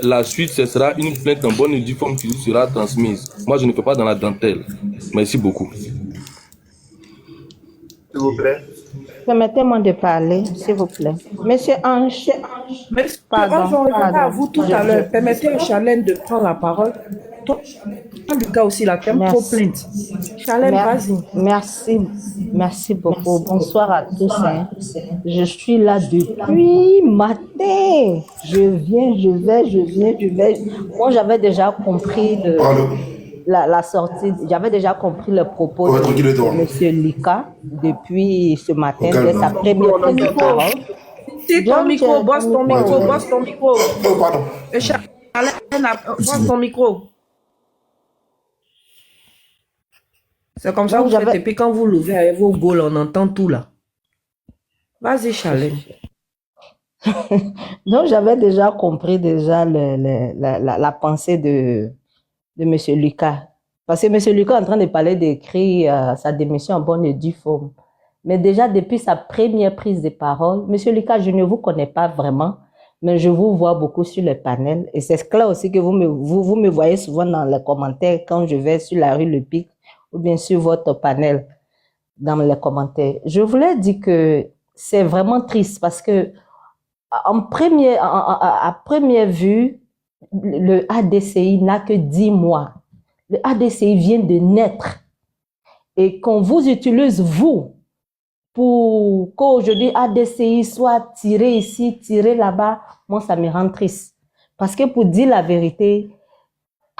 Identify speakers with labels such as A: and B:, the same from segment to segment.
A: La suite, ce sera une plainte en bonne et due forme qui sera transmise. Moi, je ne fais pas dans la dentelle. Merci beaucoup.
B: S'il vous plaît.
C: Permettez-moi de parler, s'il vous plaît. Monsieur Ange,
D: Monsieur
C: pardon,
D: Ange, on répondra à
C: pardon.
D: vous tout à l'heure. Permettez à Charlène de prendre la parole. Toi, Lucas aussi, la thème trop
C: Merci.
D: plainte. Charlène, vas-y.
C: Merci beaucoup. Bonsoir à tous. Hein. Je suis là depuis matin. Je viens, je vais. Moi, j'avais déjà compris la sortie, j'avais déjà compris le propos de M. Lika depuis ce matin, dès sa première prise de parole.
D: Si ton micro, bosse ton micro.
B: Oh, pardon.
D: Charlène, bosse ton micro. C'est comme ça que vous faites, et puis quand vous l'ouvrez avec vos gaules, on entend tout là. Vas-y, Charlène.
C: Donc, j'avais déjà compris la pensée de M. Lucas. Parce que M. Lucas est en train de parler d'écrire sa démission en bonne et due forme. Mais déjà, depuis sa première prise de parole, M. Lucas, je ne vous connais pas vraiment, mais je vous vois beaucoup sur le panel. Et c'est là aussi que vous me voyez souvent dans les commentaires quand je vais sur la rue Le Pic ou bien sur votre panel dans les commentaires. Je voulais dire que c'est vraiment triste parce que à première vue, le ADCI n'a que 10 mois. Le ADCI vient de naître. Et qu'on vous utilise, vous, pour qu'aujourd'hui ADCI soit tiré ici, tiré là-bas, moi, ça me rend triste. Parce que pour dire la vérité,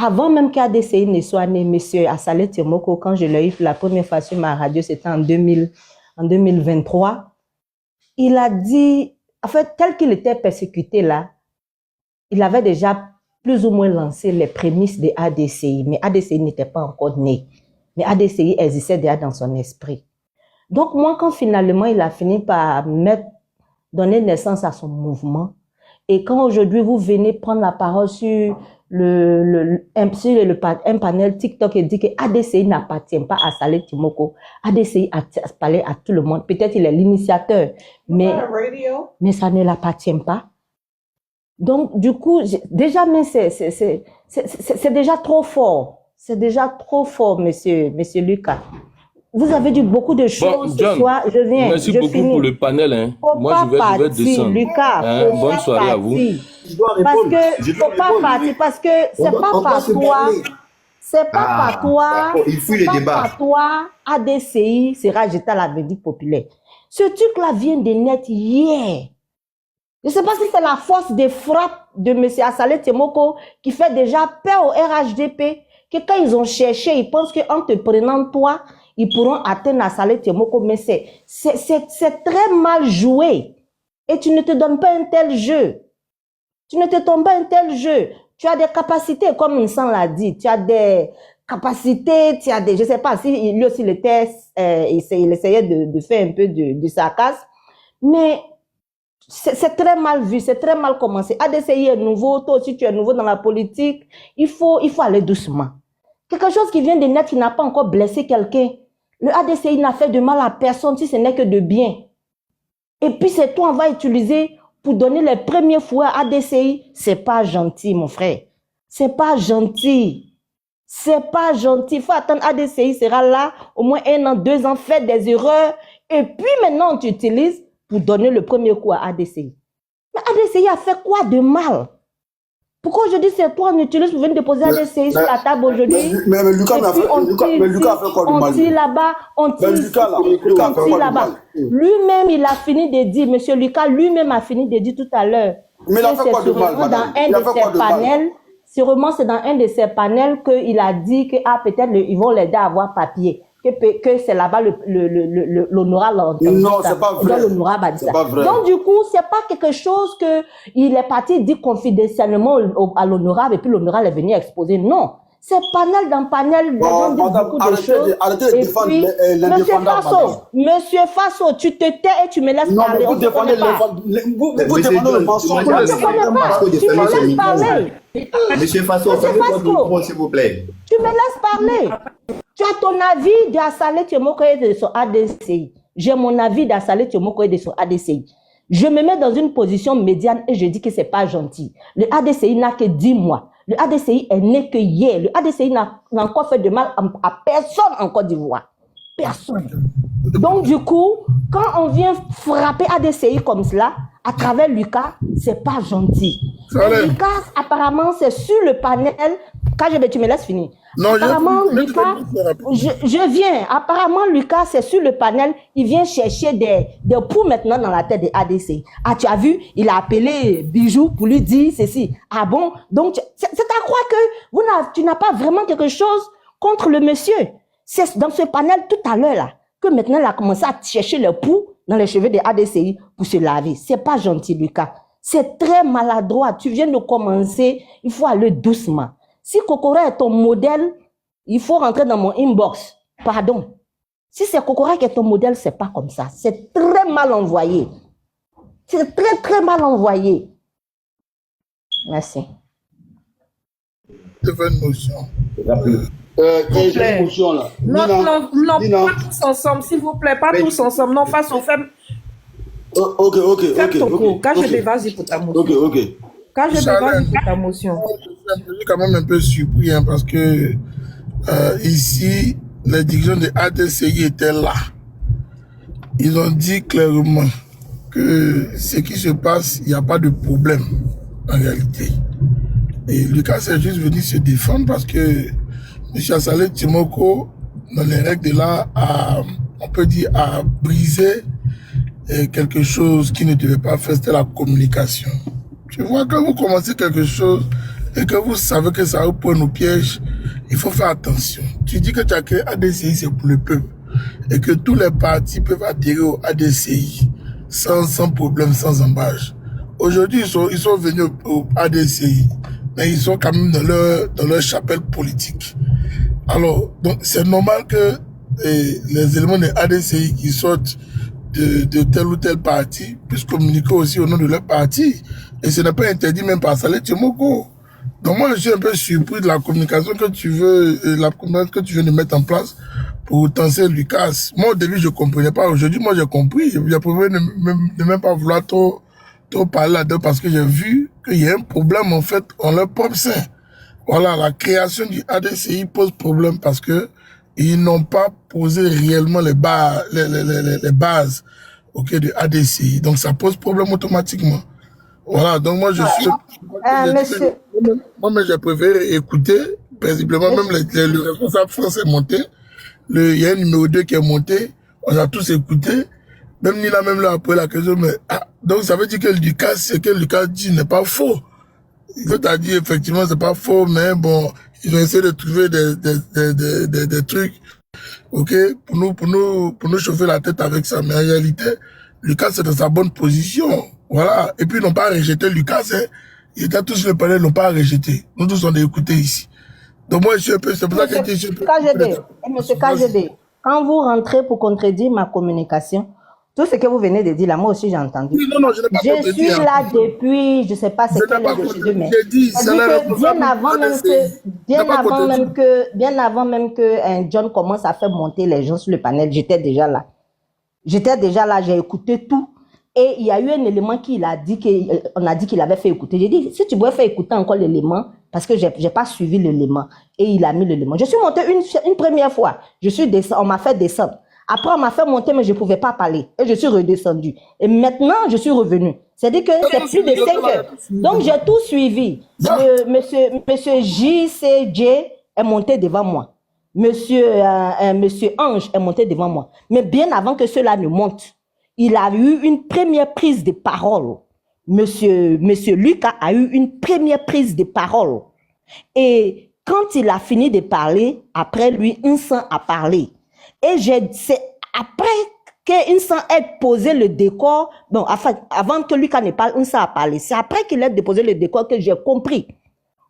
C: avant même qu'ADCI ne soit né, M. Assalé Tiomoko, quand je l'ai eu pour la première fois sur ma radio, c'était en 2023, il a dit, en fait, tel qu'il était persécuté là, il avait déjà plus ou moins lancé les prémices de ADCI, mais ADCI n'était pas encore né. Mais ADCI existait déjà dans son esprit. Donc moi, quand finalement il a fini par donner naissance à son mouvement, et quand aujourd'hui vous venez prendre la parole sur un panel TikTok et dit que ADCI n'appartient pas à Saleh Timoko, ADCI a parlé à tout le monde. Peut-être il est l'initiateur, mais ça ne l'appartient pas. Donc, du coup, déjà, mais c'est déjà trop fort. C'est déjà trop fort, monsieur Lucas. Vous avez dit beaucoup de choses ce soir. Je viens.
A: Merci beaucoup
C: finis.
A: pour le panel. Hein. Moi, je vais descendre.
C: Lucas,
A: hein, bonne soirée à vous.
C: Parce que faut pas partir, parce que c'est pas par toi. C'est pas par toi.
B: Il fuit le débat.
C: Par toi, ADCI sera jeté à la Vérdict populaire. Ce truc-là vient de naître hier. Je ne sais pas si c'est la force des frappes de M. Assalé Tiomoko qui fait déjà peur au RHDP, que quand ils ont cherché, ils pensent qu'en te prenant toi, ils pourront atteindre Assalé Tiomoko, mais c'est très mal joué. Et tu ne te donnes pas un tel jeu. Tu ne te donnes pas un tel jeu. Tu as des capacités, comme Insan l'a dit, tu as des capacités, tu as des, je ne sais pas si lui aussi il essayait de faire un peu de sarcasme, mais c'est très mal vu, c'est très mal commencé. ADCI est nouveau, toi aussi tu es nouveau dans la politique. Il faut aller doucement. Quelque chose qui vient de naître, qui n'a pas encore blessé quelqu'un. Le ADCI n'a fait de mal à personne si ce n'est que de bien. Et puis c'est toi, on va utiliser pour donner les premiers fouets à ADCI. C'est pas gentil, mon frère. C'est pas gentil. C'est pas gentil. Il faut attendre ADCI sera là au moins 1 an, 2 ans, fait des erreurs. Et puis maintenant, tu utilises pour donner le premier coup à ADCI. Mais ADCI a fait quoi de mal? Pourquoi aujourd'hui c'est toi on utilise pour venir déposer ADCI sur la table aujourd'hui?
B: Mais Lucas a fait quoi de mal?
C: On tire là-bas, on tire là-bas. Lui-même, il a fini de dire, monsieur Lucas, lui-même a fini de dire tout à l'heure. Mais il a fait quoi de mal, madame? Sûrement, c'est dans un de ses panels qu'il a dit que peut-être ils vont l'aider à avoir papier. Que c'est là-bas l'honorable.
B: Non, c'est pas vrai.
C: C'est pas vrai. Donc, du coup, c'est pas quelque chose qu'il est parti dire confidentiellement à l'honorable et puis l'honorable est venu exposer. Non. C'est panel dans panel, les gens disent beaucoup de choses.
B: Arrêtez de défendre l'indépendant.
C: Monsieur Faso, tu te tais et tu me laisses parler.
B: Vous défendez le mensonge.
C: Tu me laisses parler.
B: Monsieur Faso, faites votre micro, s'il vous plaît.
C: Tu me laisses parler. Tu as ton avis d'Assalé Tiomoko et de son ADCI. J'ai mon avis d'Assalé Tiomoko et de son ADCI. Je me mets dans une position médiane et je dis que c'est pas gentil. Le ADCI n'a que 10 mois. Le ADCI est né que hier. Le ADCI n'a encore fait de mal à personne en Côte d'Ivoire. Personne. Donc du coup, quand on vient frapper ADCI comme cela, à travers Lucas, c'est pas gentil. Lucas, apparemment, c'est sur le panel. KGB, tu me laisses finir.
E: Non,
C: apparemment, Lucas, je viens. Apparemment, Lucas, c'est sur le panel. Il vient chercher des poux maintenant dans la tête des ADCI. Ah, tu as vu, il a appelé Bijou pour lui dire ceci. Ah bon? Donc, c'est à croire que tu n'as pas vraiment quelque chose contre le monsieur. C'est dans ce panel tout à l'heure là que maintenant il a commencé à chercher le poux dans les cheveux des ADCI pour se laver. C'est pas gentil, Lucas. C'est très maladroit. Tu viens de commencer. Il faut aller doucement. Si Kokora est ton modèle, il faut rentrer dans mon inbox. Pardon. Si c'est Kokora qui est ton modèle, c'est pas comme ça. C'est très mal envoyé. C'est très, très mal envoyé. Merci.
E: Je fais une motion.
B: J'ai une motion là.
D: Non, pas tous ensemble, s'il vous plaît, pas tous ensemble. Non, face au fait.
B: Ok.
D: KGB, vas-y pour ta motion.
B: Ok.
D: KGB, vas-y pour ta motion.
E: Je suis quand même un peu surpris hein, parce que ici, les dirigeants de ADCI étaient là. Ils ont dit clairement que ce qui se passe, il n'y a pas de problème en réalité. Et Lucas est juste venu se défendre parce que M. Assalé Timoko, dans les règles de l'art, on peut dire, a brisé quelque chose qui ne devait pas faire, c'était la communication. Tu vois, quand vous commencez quelque chose et que vous savez que ça va vous prendre au piège, il faut faire attention. Tu dis que tu as créé ADCI, c'est pour le peuple. Et que tous les partis peuvent adhérer au ADCI sans problème, sans embâche. Aujourd'hui, ils sont venus au ADCI, mais ils sont quand même dans leur chapelle politique. Alors, donc c'est normal que les éléments de ADCI qui sortent de tel ou tel parti puissent communiquer aussi au nom de leur parti. Et ce n'est pas interdit même par Saleh Timoko. Donc moi, je suis un peu surpris de la communication que tu veux, la communication que tu viens de mettre en place pour Tansel Lucas. Moi, au début, je comprenais pas. Aujourd'hui, moi, j'ai compris. J'ai préféré ne même pas vouloir trop parler là-dedans parce que j'ai vu qu'il y a un problème, en fait, en leur propre sein. Voilà, la création du ADCI pose problème parce que ils n'ont pas posé réellement les bases du ADCI. Donc, ça pose problème automatiquement. Voilà, donc moi, je suis...
C: monsieur...
E: Moi, mais j'ai préféré écouter, paisiblement, même le responsable France est monté, il y a un numéro 2 qui est monté, on a tous écouté, même Nina, même là, après la question, mais... donc, ça veut dire que Lucas, ce que Lucas dit n'est pas faux. C'est-à-dire, effectivement, c'est pas faux, mais bon, ils ont essayé de trouver des trucs, ok, pour nous chauffer la tête avec ça. Mais en réalité, Lucas est dans sa bonne position. Voilà. Et puis, ils n'ont pas rejeté Lucas, hein. Ils étaient tous sur le panel, ils n'ont pas rejeté. Nous tous, on a écouté ici. Donc, moi, je suis un peu, c'est pour ça que je suis un peu...
C: Monsieur KGB, quand vous rentrez pour contredire ma communication, tout ce que vous venez de dire là, moi aussi j'ai entendu.
E: Oui, non, je n'ai pas
C: Je suis là depuis, je ne sais pas c'est quelle heure de chez eux, mais bien avant même que John commence à faire monter les gens sur le panel, j'étais déjà là. J'ai écouté tout. Et il y a eu un élément qu'il a dit, on a dit qu'il avait fait écouter. J'ai dit, si tu pouvais faire écouter encore l'élément, parce que je n'ai pas suivi l'élément. Et il a mis l'élément. Je suis montée une première fois. On m'a fait descendre. Après, on m'a fait monter, mais je ne pouvais pas parler. Et je suis redescendue. Et maintenant, je suis revenue. C'est-à-dire que c'est plus de 5 heures. Donc, j'ai tout suivi. Monsieur JCJ est monté devant moi. Monsieur Ange est monté devant moi. Mais bien avant que cela ne monte, il a eu une première prise de parole. Monsieur Lucas a eu une première prise de parole. Et quand il a fini de parler, après lui, Insan a parlé. Et c'est après que Insan ait posé le décor, bon, avant que Lucas ne parle, Insan a parlé. C'est après qu'il ait déposé le décor que j'ai compris.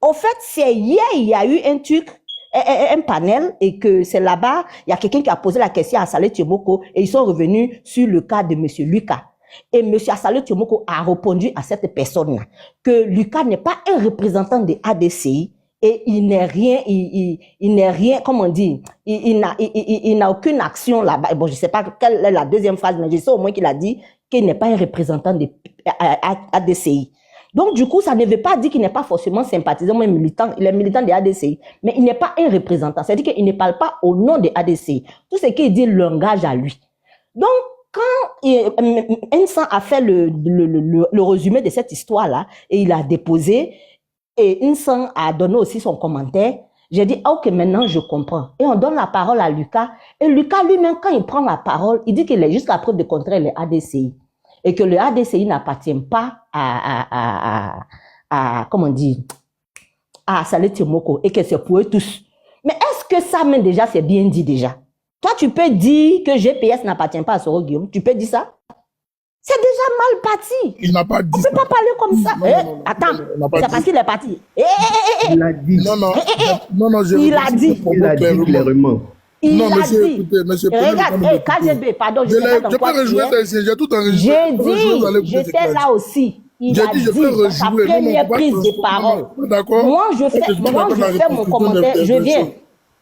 C: Au fait, c'est hier, il y a eu un truc, un panel, et que c'est là-bas, il y a quelqu'un qui a posé la question à Saleh Timoko, et ils sont revenus sur le cas de M. Lucas. Et M. Saleh Timoko a répondu à cette personne-là que Lucas n'est pas un représentant de ADCI, et il n'est rien, comment on dit, il n'a aucune action là-bas. Bon, je ne sais pas quelle est la deuxième phrase, mais je sais au moins qu'il a dit qu'il n'est pas un représentant de ADCI. Donc, du coup, ça ne veut pas dire qu'il n'est pas forcément sympathisant ou militant. Il est militant de ADCI, mais il n'est pas un représentant. C'est-à-dire qu'il ne parle pas au nom de ADCI. Tout ce qu'il dit l'engage à lui. Donc, quand Vincent a fait le résumé de cette histoire-là, et il a déposé, et Vincent a donné aussi son commentaire, j'ai dit, ok, maintenant je comprends. Et on donne la parole à Lucas. Et Lucas lui-même, quand il prend la parole, il dit qu'il est jusqu'à preuve de contraire le ADCI. Et que le ADCI n'appartient pas comment on dit, à Saleh Timoko, et que c'est pour eux tous. Mais est-ce que ça, même déjà, c'est bien dit déjà? Toi, tu peux dire que GPS n'appartient pas à Soro Guillaume. Tu peux dire ça? C'est déjà mal parti.
E: Il n'a pas dit
C: On ne
E: ça.
C: peut pas parler comme ça. Attends, c'est parce qu'il est parti.
F: Il a dit.
E: Non, je
C: Il a dit.
F: Il a dit clairement.
C: Il
E: Non,
C: a
E: monsieur,
C: dit.
E: écoutez, monsieur.
C: Regarde, KGB, pardon, je sais pas dans
E: Je
C: quoi
E: peux
C: tu
E: rejouer
C: es.
E: ça ici, j'ai tout enregistré.
C: J'ai dit, j'étais là aussi. Il a dit
E: je peux
C: dans sa
E: rejouer.
C: première prise de parole.
E: D'accord.
C: Moi, je fais mon commentaire, je viens.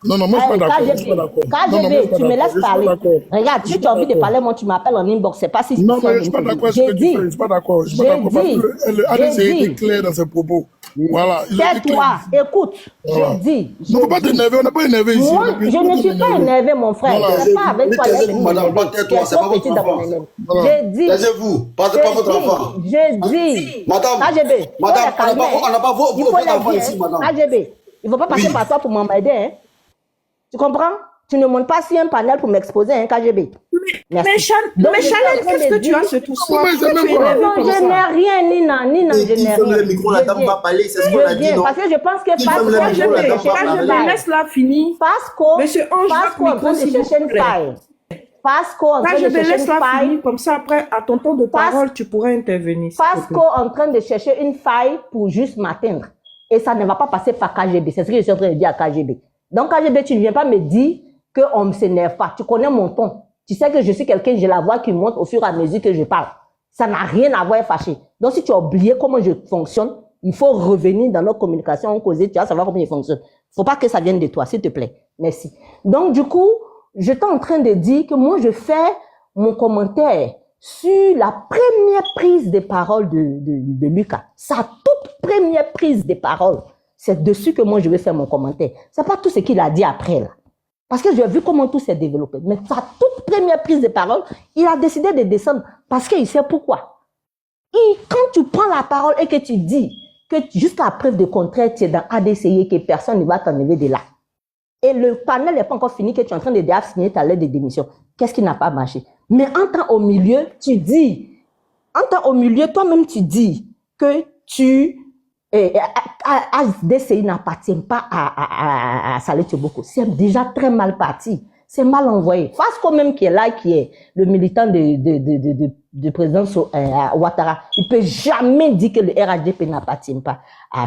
E: Non, moi, je suis pas d'accord. Je suis pas d'accord.
C: KGB, tu me laisses parler. Regarde, si tu as envie de parler, moi, tu m'appelles en inbox. C'est pas si
E: non, mais je suis pas d'accord avec ce que tu fais. Je suis pas d'accord. Je suis pas d'accord parce que le ADCI est clair dans ses propos. Voilà.
C: Tais-toi, écoute, je dis.
E: On ne peut pas t'énerver, on n'est pas énervé ici.
C: Moi, je ne suis pas énervé, mon frère. Je ne pas avec toi.
B: Madame, pas tais-toi, c'est pas votre enfant.
C: J'ai dit.
B: Taisez-vous, partez pas votre enfant.
C: J'ai dit.
B: Madame,
C: KGB,
B: madame, on n'a pas votre enfant ici, madame.
C: KGB, il ne faut pas passer par toi pour m'emmerder, hein. Tu comprends? Tu ne montes pas sur un panel pour m'exposer, hein, KGB.
D: Mais Chanel, qu'est-ce que tu as ce tout soir?
C: Non, je n'ai rien, Nina, je n'ai rien.
B: Le micro, la dame va parler, c'est ce qu'on a dit, non?
C: Parce que je pense que
D: laisse-la finir.
C: Pasco,
D: Monsieur Ange,
C: Pasco en train de chercher une faille. Pasco en train de chercher une faille.
D: Comme ça, après, à ton temps de parole, tu pourrais intervenir.
C: Pasco en train de chercher une faille pour juste m'atteindre. Et ça ne va pas passer par KGB. C'est ce que je suis en train de dire à KGB. Donc, KGB, tu ne viens pas me dire qu'on ne s'énerve pas. Tu connais mon ton. Tu sais que je suis quelqu'un, j'ai la voix qui monte au fur et à mesure que je parle. Ça n'a rien à voir avec fâché. Donc, si tu as oublié comment je fonctionne, il faut revenir dans notre communication, causer, tu vas savoir comment il fonctionne. Il ne faut pas que ça vienne de toi, s'il te plaît. Merci. Donc, du coup, j'étais en train de dire que moi, je fais mon commentaire sur la première prise de parole de Lucas. Sa toute première prise de parole. C'est dessus que moi, je vais faire mon commentaire. C'est pas tout ce qu'il a dit après, là. Parce que j'ai vu comment tout s'est développé. Mais sa toute première prise de parole, il a décidé de descendre parce qu'il sait pourquoi. Et quand tu prends la parole et que tu dis que jusqu'à preuve de contraire, tu es dans ADCI et que personne ne va t'enlever de là. Et le panel n'est pas encore fini, que tu es en train de déjà signer ta lettre de démission. Qu'est-ce qui n'a pas marché? Mais en temps au milieu, tu dis, toi-même tu dis que ADCI n'appartient pas à Saleh Tchoboko. C'est déjà très mal parti. C'est mal envoyé. Fasco même qui est là, qui est le militant de président Ouattara, il ne peut jamais dire que le RHDP n'appartient pas à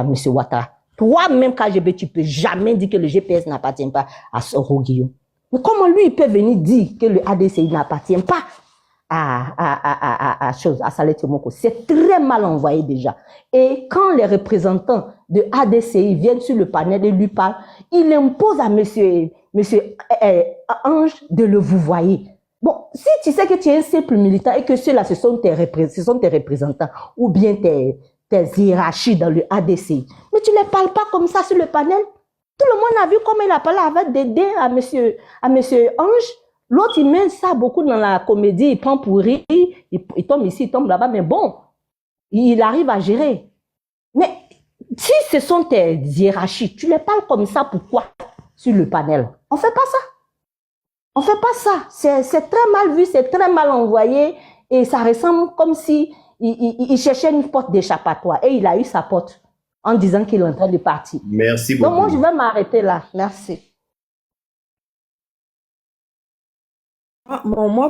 C: M. Ouattara. Toi-même, KGB, tu ne peux jamais dire que le GPS n'appartient pas à Soro Guillaume. Mais comment lui, il peut venir dire que le ADCI n'appartient pas à Saleh Tchoboko? C'est très mal envoyé déjà. Et quand les représentants de ADCI viennent sur le panel et lui parlent, il impose à monsieur Ange de le vouvoyer. Bon, si tu sais que tu es un simple militant et que ceux-là, ce sont tes représentants ou bien tes hiérarchies dans le ADCI, mais tu ne les parles pas comme ça sur le panel. Tout le monde a vu comment il a parlé avec Dédé à monsieur Ange. L'autre, il met ça beaucoup dans la comédie, il prend pour rire, il tombe ici, il tombe là-bas, mais bon, il arrive à gérer. Mais si ce sont tes hiérarchies, tu les parles comme ça, pourquoi sur le panel? On ne fait pas ça. On ne fait pas ça. C'est très mal vu, c'est très mal envoyé et ça ressemble comme si il cherchait une porte d'échappatoire et il a eu sa porte en disant qu'il est en train de partir.
F: Merci beaucoup.
C: Donc moi, je vais m'arrêter là. Merci.
D: Moi,